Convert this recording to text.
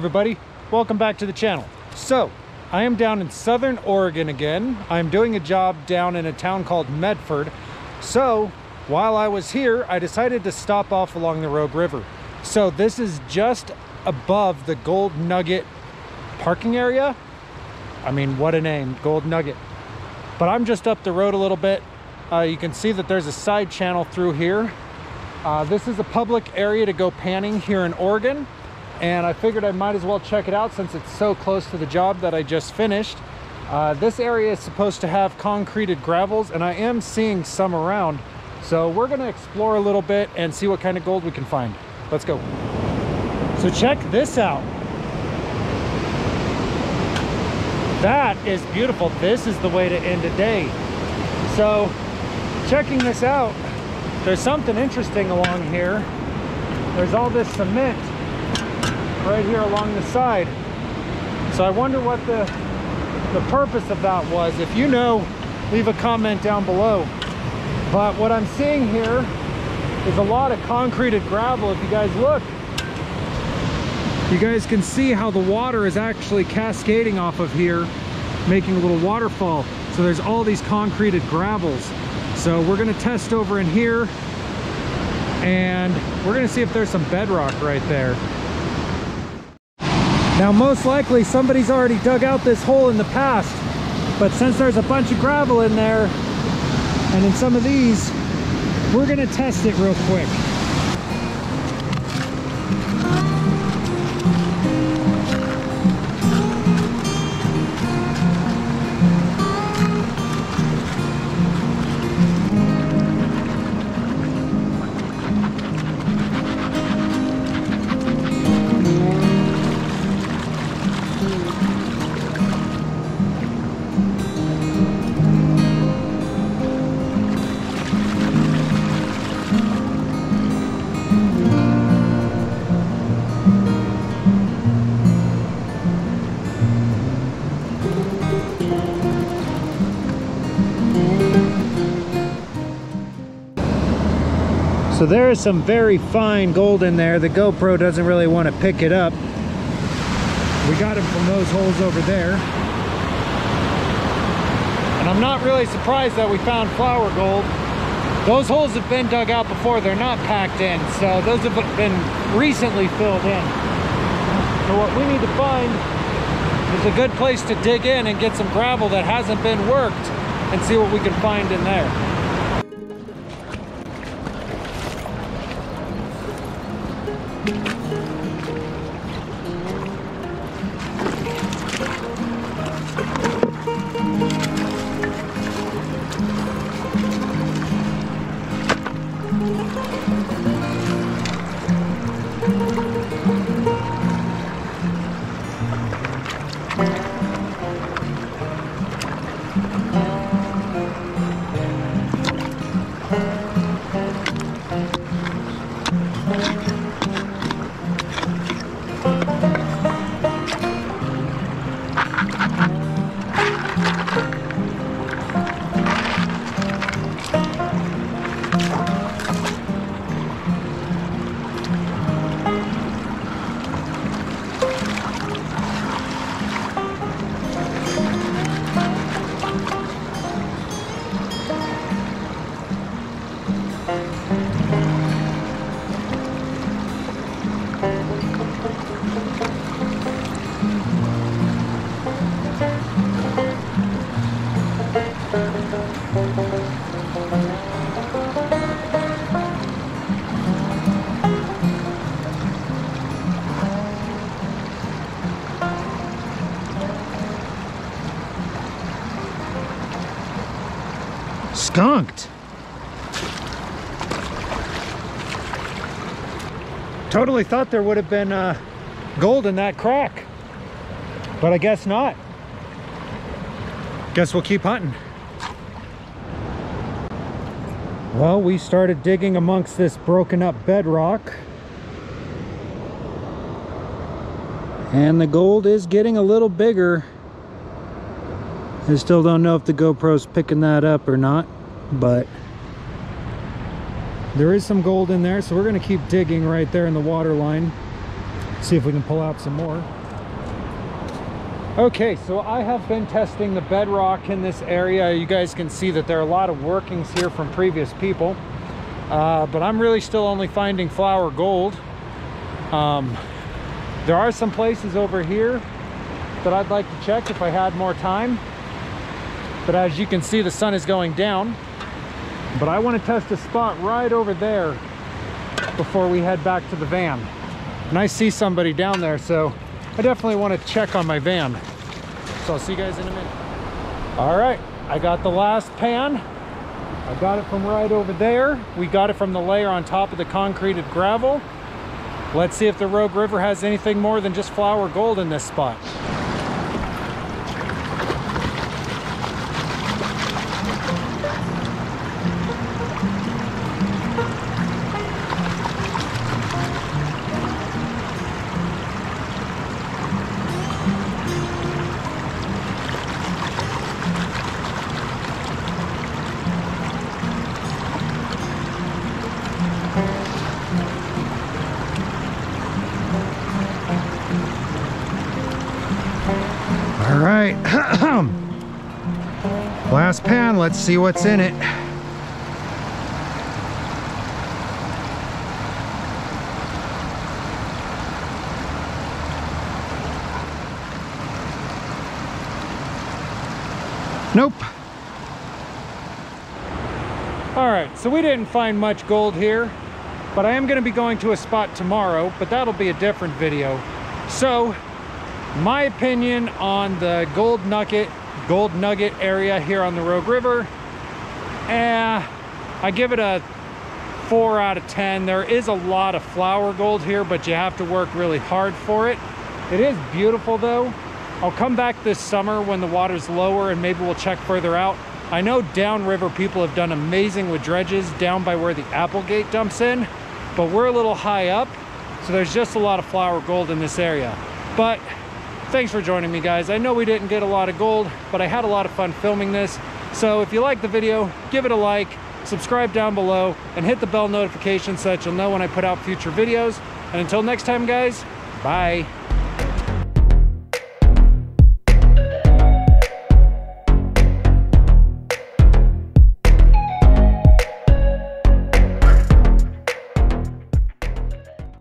everybody, welcome back to the channel. So I am down in Southern Oregon again. I'm doing a job down in a town called Medford. So while I was here, I decided to stop off along the Rogue River. So this is just above the Gold Nugget parking area. I mean, what a name, Gold Nugget. But I'm just up the road a little bit. You can see that there's a side channel through here. This is a public area to go panning here in Oregon, and I figured I might as well check it out since it's so close to the job that I just finished. This area is supposed to have concreted gravels, and I am seeing some around. So we're gonna explore a little bit and see what kind of gold we can find. Let's go. So check this out. That is beautiful. This is the way to end a day. So checking this out, there's something interesting along here. There's all this cement right here along the side. So I wonder what the purpose of that was. If you know, leave a comment down below. But what I'm seeing here is a lot of concreted gravel. If you guys look, you guys can see how the water is actually cascading off of here, making a little waterfall. So there's all these concreted gravels. So we're gonna test over in here, and we're gonna see if there's some bedrock right there. Now most likely somebody's already dug out this hole in the past, but since there's a bunch of gravel in there and in some of these, we're gonna test it real quick. So there is some very fine gold in there. The GoPro doesn't really want to pick it up. We got it from those holes over there. And I'm not really surprised that we found flour gold. Those holes have been dug out before. They're not packed in. So those have been recently filled in. So what we need to find is a good place to dig in and get some gravel that hasn't been worked and see what we can find in there. Skunked. Totally thought there would have been gold in that crack, but I guess not. Guess we'll keep hunting. Well, we started digging amongst this broken up bedrock, and the gold is getting a little bigger. I still don't know if the GoPro's picking that up or not, but there is some gold in there, so we're going to keep digging right there in the water line. See if we can pull out some more. Okay, so I have been testing the bedrock in this area. You guys can see that there are a lot of workings here from previous people, but I'm really still only finding flour gold. There are some places over here that I'd like to check if I had more time, but as you can see, the sun is going down. But I want to test a spot right over there before we head back to the van. And I see somebody down there, so I definitely want to check on my van. So I'll see you guys in a minute. All right, I got the last pan. I got it from right over there. We got it from the layer on top of the concreted gravel. Let's see if the Rogue River has anything more than just flour gold in this spot. All right, last pan, let's see what's in it. Nope. All right, so we didn't find much gold here, but I am going to be going to a spot tomorrow, but that'll be a different video. So my opinion on the Gold Nugget area here on the Rogue River, I give it a 4 out of 10. There is a lot of flour gold here, but you have to work really hard for it. It is beautiful though. I'll come back this summer when the water's lower and maybe we'll check further out. I know downriver people have done amazing with dredges down by where the Applegate dumps in, but we're a little high up, so there's just a lot of flour gold in this area. But thanks for joining me, guys. I know we didn't get a lot of gold, but I had a lot of fun filming this. So if you like the video, give it a like, subscribe down below, and hit the bell notification so that you'll know when I put out future videos. And until next time, guys, bye.